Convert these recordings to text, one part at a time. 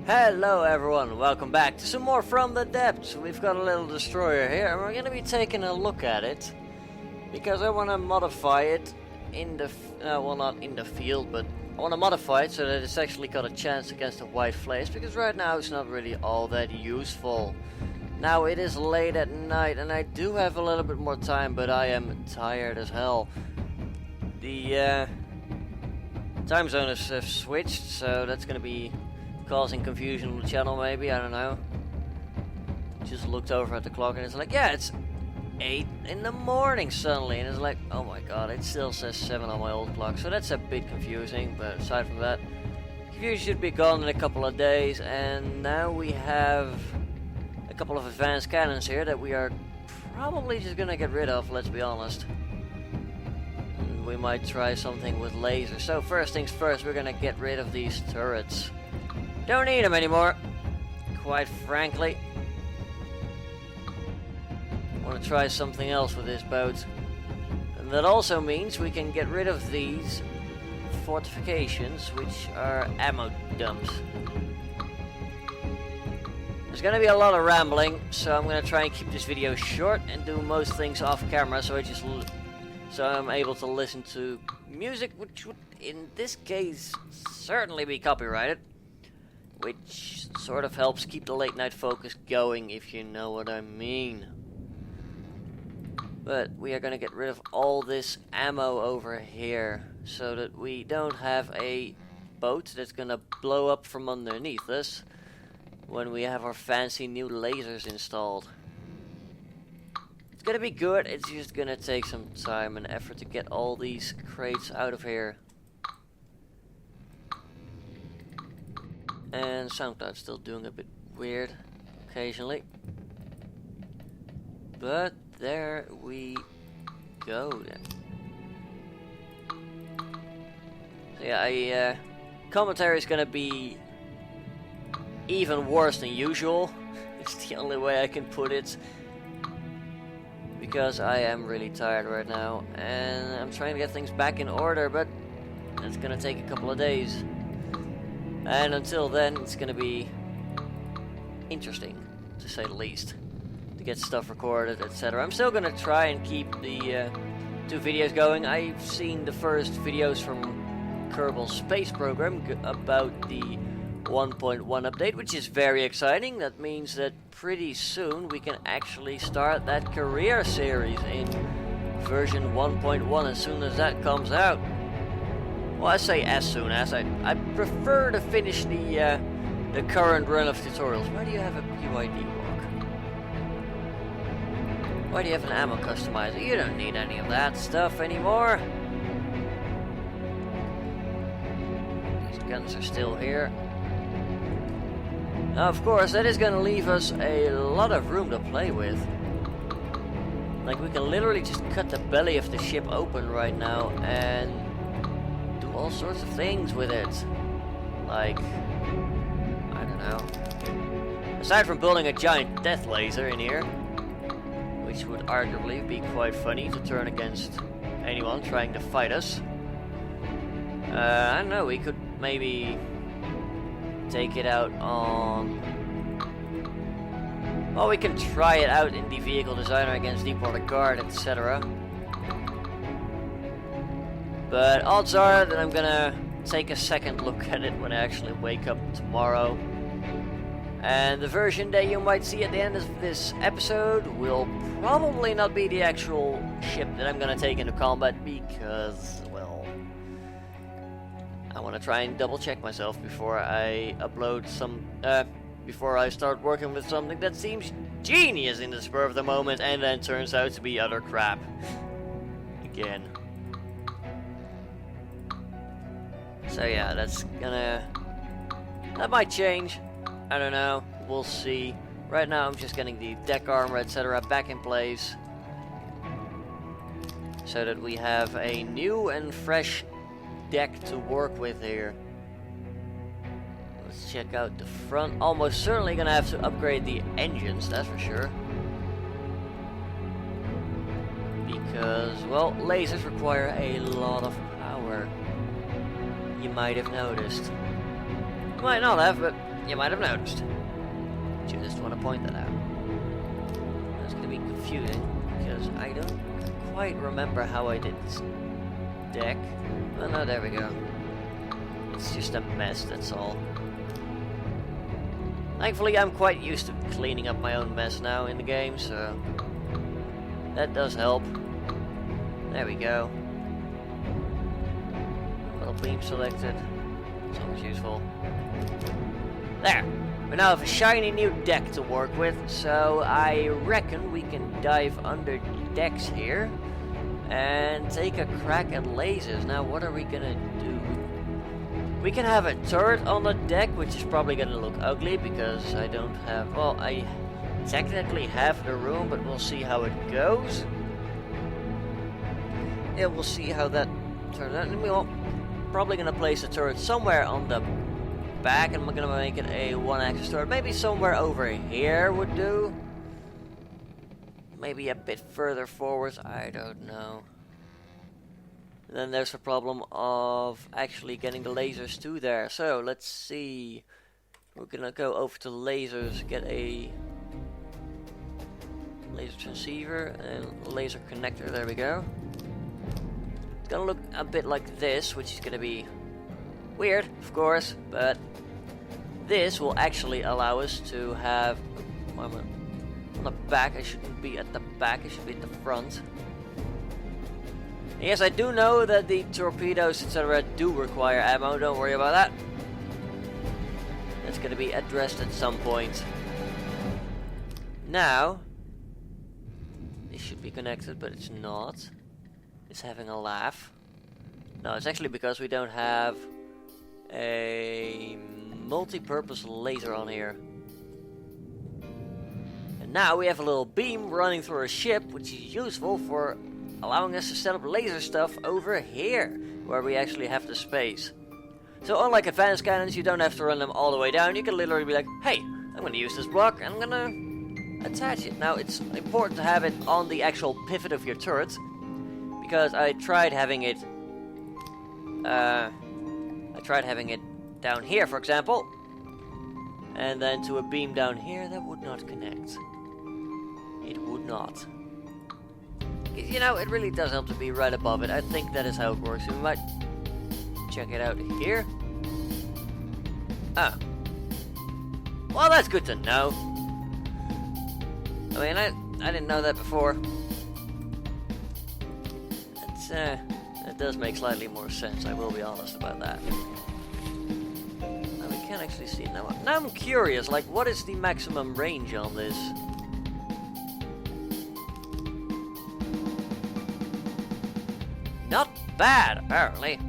Hello everyone, welcome back to some more From the Depths. We've got a little destroyer here and we're going to be taking a look at it because I want to modify it in the, well, not in the field, but I want to modify it so that it's actually got a chance against the white flames, because right now it's not really all that useful. Now it is late at night and I do have a little bit more time, but I am tired as hell. The time zone has switched, so that's going to be causing confusion on the channel, maybe, I don't know. Just looked over at the clock and it's like, yeah, it's 8 in the morning suddenly, and it's like, oh my god, it still says 7 on my old clock, so that's a bit confusing. But aside from that, confusion should be gone in a couple of days. And now we have a couple of advanced cannons here that we are probably just gonna get rid of, let's be honest. We might try something with lasers. So first things first, we're gonna get rid of these turrets. Don't need them anymore, quite frankly. I want to try something else with this boat. And that also means we can get rid of these fortifications, which are ammo dumps. There's going to be a lot of rambling, so I'm going to try and keep this video short and do most things off camera, so I'm able to listen to music, which would in this case certainly be copyrighted. Which sort of helps keep the late night focus going, if you know what I mean. But we are going to get rid of all this ammo over here, so that we don't have a boat that's going to blow up from underneath us when we have our fancy new lasers installed. It's going to be good, it's just going to take some time and effort to get all these crates out of here. And SoundCloud's still doing a bit weird occasionally. But there we go then. So yeah, commentary is gonna be even worse than usual. It's the only way I can put it. Because I am really tired right now. And I'm trying to get things back in order, but it's gonna take a couple of days. And until then, it's going to be interesting, to say the least, to get stuff recorded, etc. I'm still going to try and keep the 2 videos going. I've seen the first videos from Kerbal Space Program about the 1.1 update, which is very exciting. That means that pretty soon we can actually start that career series in version 1.1 as soon as that comes out. Well, I say as soon as. I prefer to finish the current run of tutorials. Why do you have a UID walk? Why do you have an ammo customizer? You don't need any of that stuff anymore. These guns are still here. Now, of course, that is going to leave us a lot of room to play with. Like, we can literally just cut the belly of the ship open right now and all sorts of things with it. Like, I don't know. Aside from building a giant death laser in here, which would arguably be quite funny to turn against anyone trying to fight us. I don't know, we could maybe take it out on... Well, we can try it out in the vehicle designer against Deepwater Guard, etc. But odds are that I'm gonna take a second look at it when I actually wake up tomorrow. And the version that you might see at the end of this episode will probably not be the actual ship that I'm gonna take into combat, because, well, I want to try and double check myself before I upload before I start working with something that seems genius in the spur of the moment and then turns out to be utter crap. Again. So yeah, that might change. I don't know, we'll see. Right now I'm just getting the deck armor, etc. back in place, so that we have a new and fresh deck to work with here. Let's check out the front. Almost certainly gonna have to upgrade the engines, that's for sure. Because, well, lasers require a lot of power. You might have noticed. You might not have, but you might have noticed. Just want to point that out. That's going to be confusing because I don't quite remember how I did this deck. Oh no, there we go. It's just a mess, that's all. Thankfully, I'm quite used to cleaning up my own mess now in the game, so that does help. There we go. Little beam selected. It's always useful. There! We now have a shiny new deck to work with, so I reckon we can dive under decks here and take a crack at lasers. Now, what are we gonna do? We can have a turret on the deck, which is probably gonna look ugly because I don't have... Well, I technically have the room, but we'll see how it goes. Yeah, we'll see how that turns out. And we're probably gonna place a turret somewhere on the back, and we're gonna make it a one-axis turret. Maybe somewhere over here would do. Maybe a bit further forward, I don't know. And then there's the problem of actually getting the lasers to there. So let's see. We're gonna go over to lasers, get a laser transceiver and laser connector. There we go. It's gonna look a bit like this, which is gonna be weird, of course, but this will actually allow us to have on the back. I shouldn't be at the back, I should be at the front. Yes, I do know that the torpedoes, etc. do require ammo, don't worry about that. That's going to be addressed at some point. Now, this should be connected, but it's not. It's having a laugh. No, it's actually because we don't have a multi-purpose laser on here. And now we have a little beam running through a ship, which is useful for allowing us to set up laser stuff over here, where we actually have the space. So unlike advanced cannons, you don't have to run them all the way down. You can literally be like, hey, I'm going to use this block and I'm going to attach it. Now it's important to have it on the actual pivot of your turret, because I tried having it down here, for example, and then to a beam down here. That would not connect. It would not. You know, it really does help to be right above it. I think that is how it works. We might check it out here. Ah. Well, that's good to know. I mean, I didn't know that before. It does make slightly more sense, I will be honest about that. Now we can actually see it now. Now I'm curious, like, what is the maximum range on this? Not bad, apparently.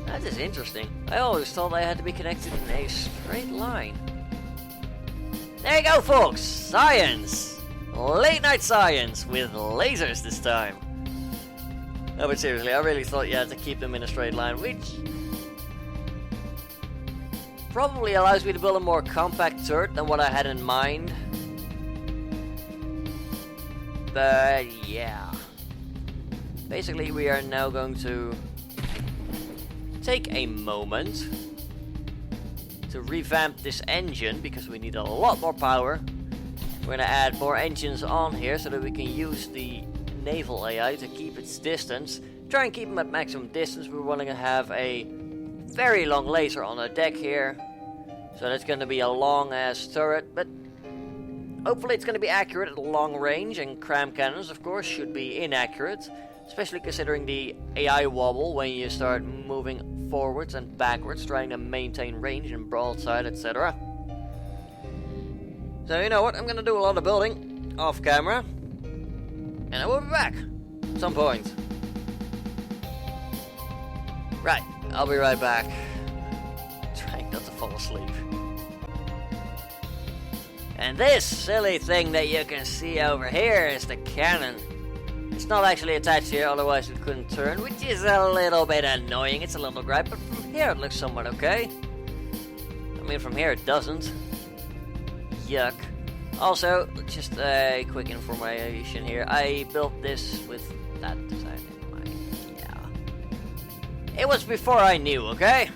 That is interesting. I always thought I had to be connected in a straight line. There you go, folks! Science! Late night science with lasers this time. No, but seriously, I really thought you had to keep them in a straight line, which probably allows me to build a more compact turret than what I had in mind. But yeah. Basically, we are now going to take a moment to revamp this engine, because we need a lot more power. We're going to add more engines on here so that we can use the naval AI to keep its distance. Try and keep them at maximum distance. We're wanting to have a very long laser on the deck here. So that's going to be a long ass turret, but hopefully it's going to be accurate at long range, and cram cannons, of course, should be inaccurate. Especially considering the AI wobble when you start moving forwards and backwards, trying to maintain range and broadside, etc. So you know what, I'm going to do a lot of building off camera, and I will be back at some point. Right, I'll be right back. Trying not to fall asleep. And this silly thing that you can see over here is the cannon. It's not actually attached here, otherwise it couldn't turn, which is a little bit annoying. It's a little gripe, but from here it looks somewhat okay. I mean, from here it doesn't. Yuck. Also, just a quick information here. I built this with that design in mind. It was before I knew, okay?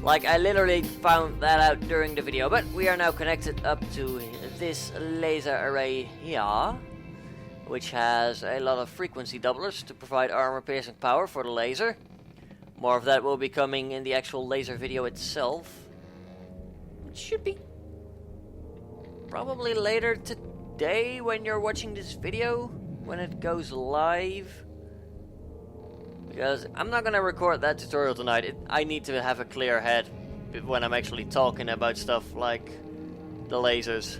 Like, I literally found that out during the video, but we are now connected up to this laser array here, which has a lot of frequency doublers to provide armor-piercing power for the laser. More of that will be coming in the actual laser video itself. It should be probably later today when you're watching this video, when it goes live. Because I'm not gonna record that tutorial tonight. I need to have a clear head when I'm actually talking about stuff like the lasers.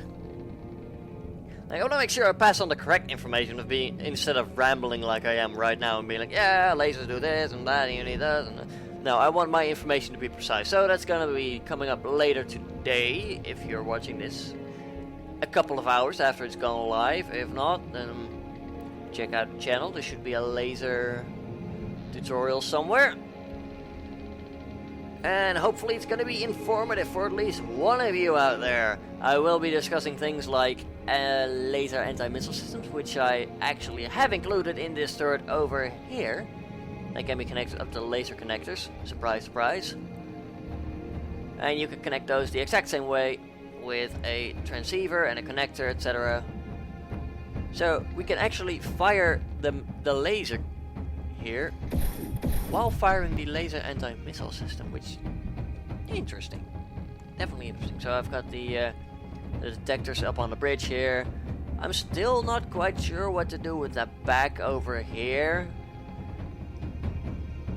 Like, I want to make sure I pass on the correct information instead of rambling like I am right now and being like, yeah, lasers do this and that, and you need that. And no, I want my information to be precise. So that's gonna be coming up later today if you're watching this a couple of hours after it's gone live. If not, then check out the channel. There should be a laser tutorial somewhere, and hopefully it's going to be informative for at least one of you out there. I will be discussing things like laser anti-missile systems, which I actually have included in this turret over here. They can be connected up to laser connectors. Surprise, surprise. And you can connect those the exact same way with a transceiver and a connector, etc. So we can actually fire the laser here while firing the laser anti-missile system, which interesting, definitely interesting. So I've got the detectors up on the bridge here. I'm still not quite sure what to do with that back over here.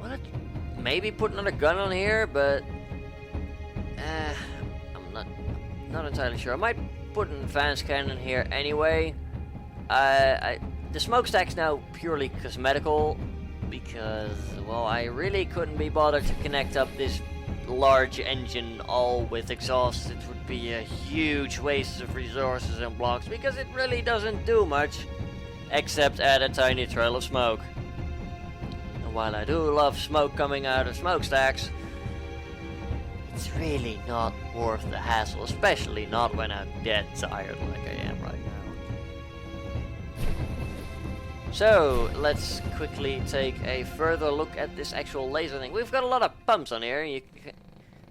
Well, maybe put another gun on here, but I'm not entirely sure. I might put an advanced cannon here anyway. The smokestack's now purely cosmetical, because, well, I really couldn't be bothered to connect up this large engine all with exhaust. It would be a huge waste of resources and blocks, because it really doesn't do much except add a tiny trail of smoke. And while I do love smoke coming out of smokestacks, it's really not worth the hassle, especially not when I'm dead tired like I am right now. So, let's quickly take a further look at this actual laser thing. We've got a lot of pumps on here, and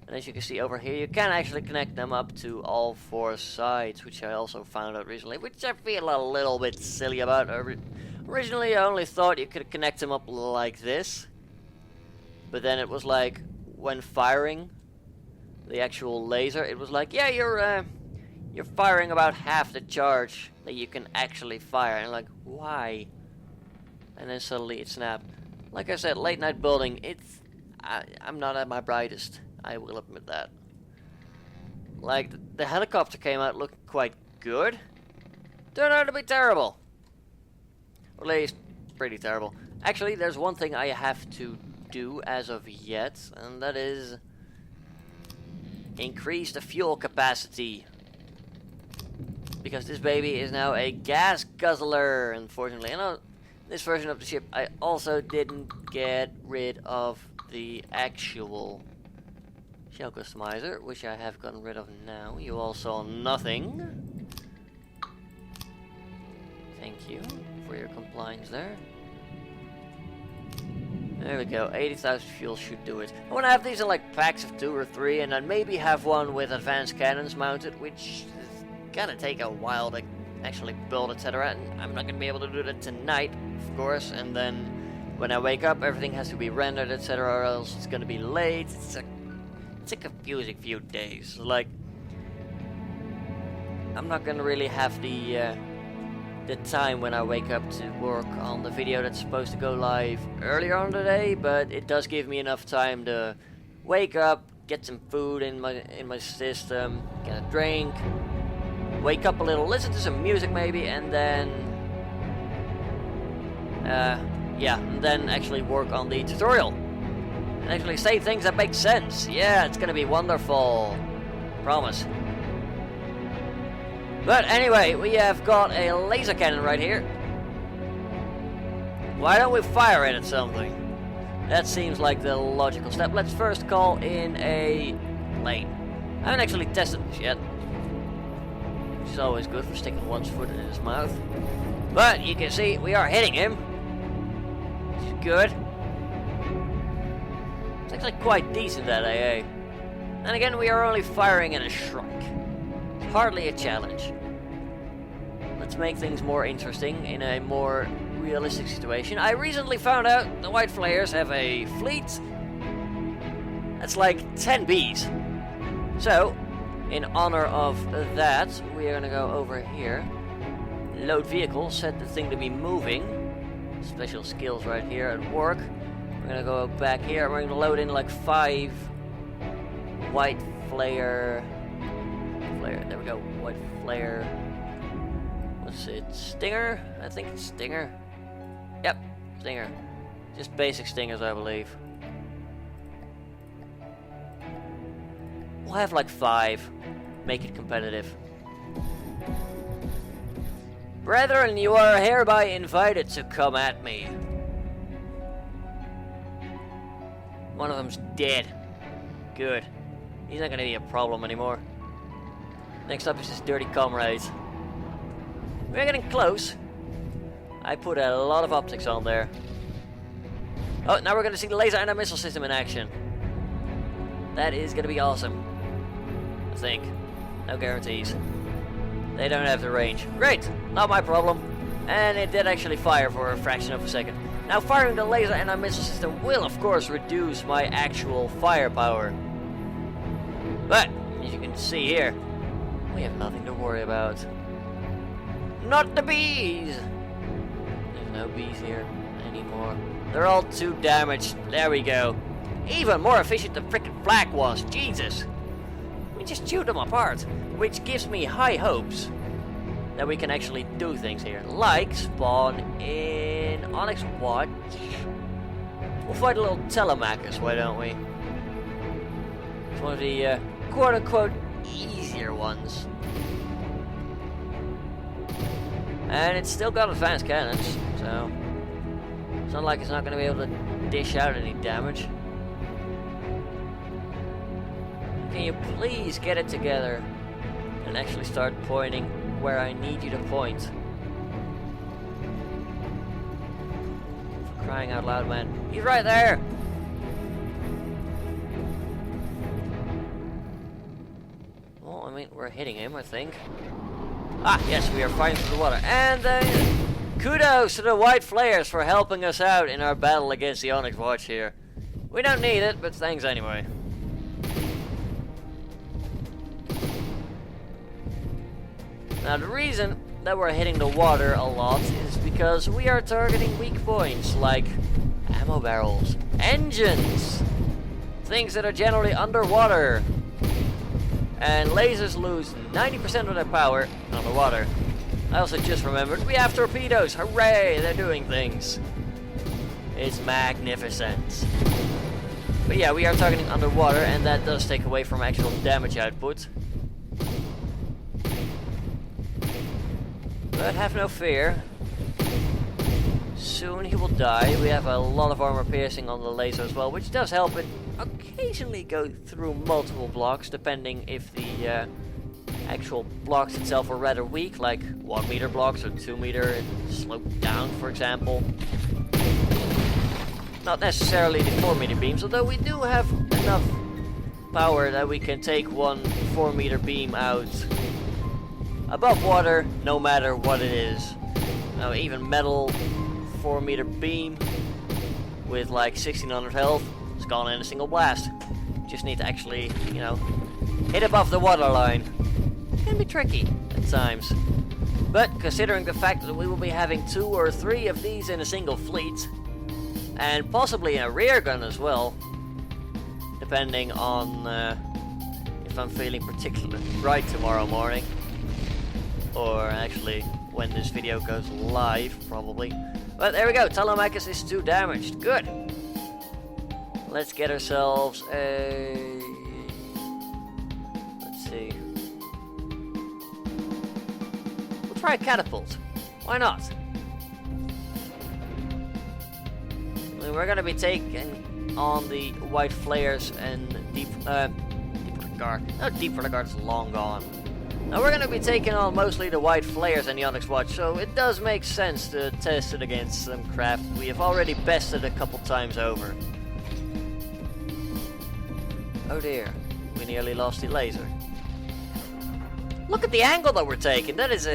as you can see over here, you can actually connect them up to all four sides, which I also found out recently, which I feel a little bit silly about. Originally, I only thought you could connect them up like this, but then it was like, when firing the actual laser, it was like, yeah, you're firing about half the charge that you can actually fire, and I'm like, why? And then suddenly it snapped. Like I said, late night building, I'm not at my brightest. I will admit that. Like, the helicopter came out looking quite good. Turned out to be terrible. Or at least, pretty terrible. Actually, there's one thing I have to do as of yet, and that is increase the fuel capacity. Because this baby is now a gas guzzler, unfortunately. And this version of the ship, I also didn't get rid of the actual shell customizer, which I have gotten rid of now. You all saw nothing. Thank you for your compliance there. There we go, 80,000 fuel should do it. I want to have these in like packs of 2 or 3, and then maybe have one with advanced cannons mounted, which is gonna take a while to actually build, etc. And I'm not gonna be able to do that tonight, of course, and then when I wake up everything has to be rendered, etc., or else it's gonna be late. It's a confusing few days. Like, I'm not gonna really have the time when I wake up to work on the video that's supposed to go live earlier on today, but it does give me enough time to wake up, get some food in my system, get a drink, wake up a little, listen to some music maybe, and then and then actually work on the tutorial and actually say things that make sense. Yeah, it's gonna be wonderful, promise. But anyway, we have got a laser cannon right here. Why don't we fire it at something? That seems like the logical step. Let's first call in a plane. I haven't actually tested this yet, which is always good for sticking one's foot in his mouth. But you can see we are hitting him, which is good. It's actually quite decent at AA. And again, we are only firing at a shrike. It's hardly a challenge. Let's make things more interesting in a more realistic situation. I recently found out the white flares have a fleet that's like 10 bees. So, in honor of that, we are gonna go over here. Load vehicle, set the thing to be moving. Special skills right here at work. We're gonna go back here. We're gonna load in like 5 white flare. There we go. White flare. What's it? Stinger? I think it's Stinger. Yep, Stinger. Just basic Stingers, I believe. We'll have like 5. Make it competitive. Brethren, you are hereby invited to come at me. One of them's dead. Good. He's not gonna be a problem anymore. Next up is his dirty comrade. We're getting close. I put a lot of optics on there. Oh, now we're gonna see the laser and a missile system in action. That is gonna be awesome. I think. No guarantees. They don't have the range. Great! Not my problem. And it did actually fire for a fraction of a second. Now firing the laser and our missile system will of course reduce my actual firepower. But, as you can see here, we have nothing to worry about. Not the bees! There's no bees here anymore. They're all too damaged. There we go. Even more efficient than frickin' Black was. Jesus! We just chewed them apart. Which gives me high hopes that we can actually do things here. Like spawn in Onyx Watch. We'll fight a little Telemachus, why don't we? It's one of the quote-unquote easier ones. And it's still got advanced cannons, so it's not like it's not going to be able to dish out any damage. Can you please get it together and actually start pointing where I need you to point? For crying out loud, man. He's right there! Well, I mean, we're hitting him, I think. Ah, yes, we are fighting through the water. And kudos to the white flares for helping us out in our battle against the Onyx Watch here. We don't need it, but thanks anyway. Now the reason that we're hitting the water a lot is because we are targeting weak points like ammo barrels, engines, things that are generally underwater. And lasers lose 90% of their power underwater. I also just remembered we have torpedoes. Hooray, they're doing things. It's magnificent. But yeah, we are targeting underwater and that does take away from actual damage output. But have no fear. Soon he will die. We have a lot of armor piercing on the laser as well, which does help it occasionally go through multiple blocks, depending if the actual blocks itself are rather weak, like 1 meter blocks or 2 meter sloped down, for example. Not necessarily the 4 meter beams, although we do have enough power that we can take one 4 meter beam out above water, no matter what it is. Now, even metal 4 meter beam with like 1600 health is gone in a single blast. Just need to actually, you know, hit above the waterline. It can be tricky at times. But considering the fact that we will be having 2 or 3 of these in a single fleet, and possibly a rear gun as well, depending on if I'm feeling particularly bright tomorrow morning. Or actually, when this video goes live, probably. But there we go, Telemachus is 2 damaged. Good. Let's get ourselves a... Let's see. We'll try a catapult. Why not? I mean, we're gonna be taking on the white flares and Deeper Guard. No, Deeper Guard is long gone. Now we're going to be taking on mostly the white flares and the Onyx Watch, so it does make sense to test it against some craft we have already bested a couple times over. Oh dear, we nearly lost the laser. Look at the angle that we're taking. That's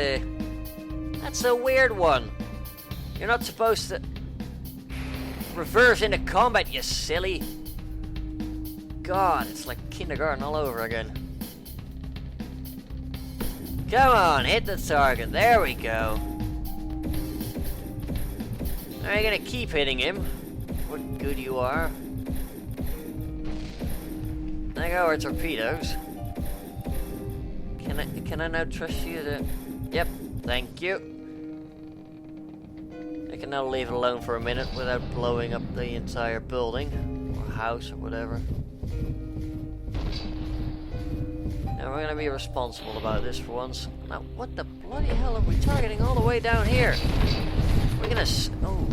a weird one. You're not supposed to reverse into combat, you silly. God, it's like kindergarten all over again. Come on, hit the target. There we go. Are you gonna keep hitting him? What good you are. There go our torpedoes. Can I now trust you to... Yep, thank you. I can now leave it alone for a minute without blowing up the entire building. Or house or whatever. Now we're gonna be responsible about this for once. Now what the bloody hell are we targeting all the way down here? We're gonna oh.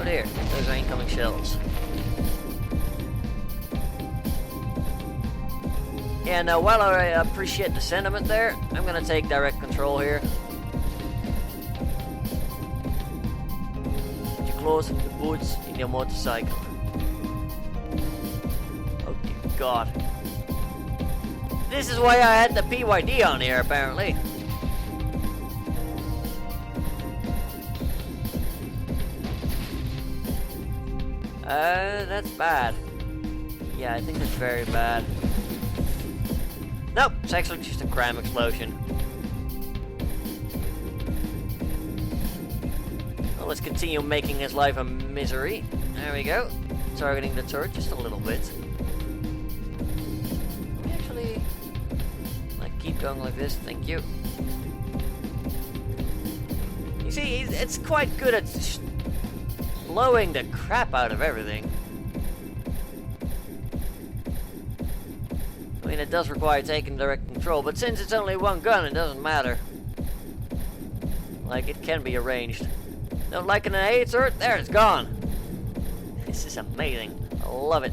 Oh dear, those are incoming shells. Yeah, now while I appreciate the sentiment there, I'm gonna take direct control here. You close the boots in your motorcycle. Oh dear God. This is why I had the PYD on here, apparently. That's bad. Yeah, I think that's very bad. Nope, it's actually just a crime explosion. Well, let's continue making his life a misery. There we go. Targeting the turret just a little bit. Actually, like keep going like this. Thank you. You see, it's quite good at blowing the crap out of everything. I mean, it does require taking direct control, but since it's only one gun, it doesn't matter. Like, it can be arranged. Don't like an AA turret? There, it's gone. This is amazing. I love it.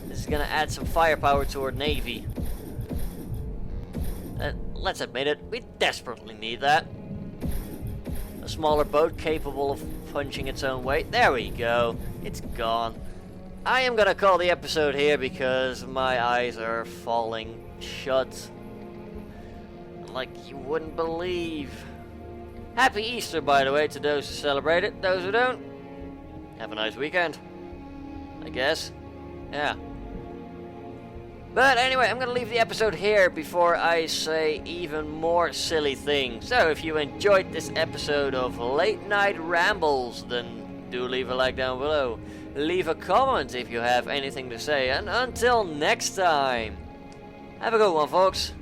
This is gonna add some firepower to our navy. Let's admit it, we desperately need that. A smaller boat capable of punching its own weight. There we go. It's gone. I am gonna call the episode here because my eyes are falling shut. Like you wouldn't believe. Happy Easter, by the way, to those who celebrate it. Those who don't, have a nice weekend, I guess. Yeah. But anyway, I'm gonna leave the episode here before I say even more silly things. So if you enjoyed this episode of Late Night Rambles, then do leave a like down below. Leave a comment if you have anything to say, and until next time, have a good one, folks.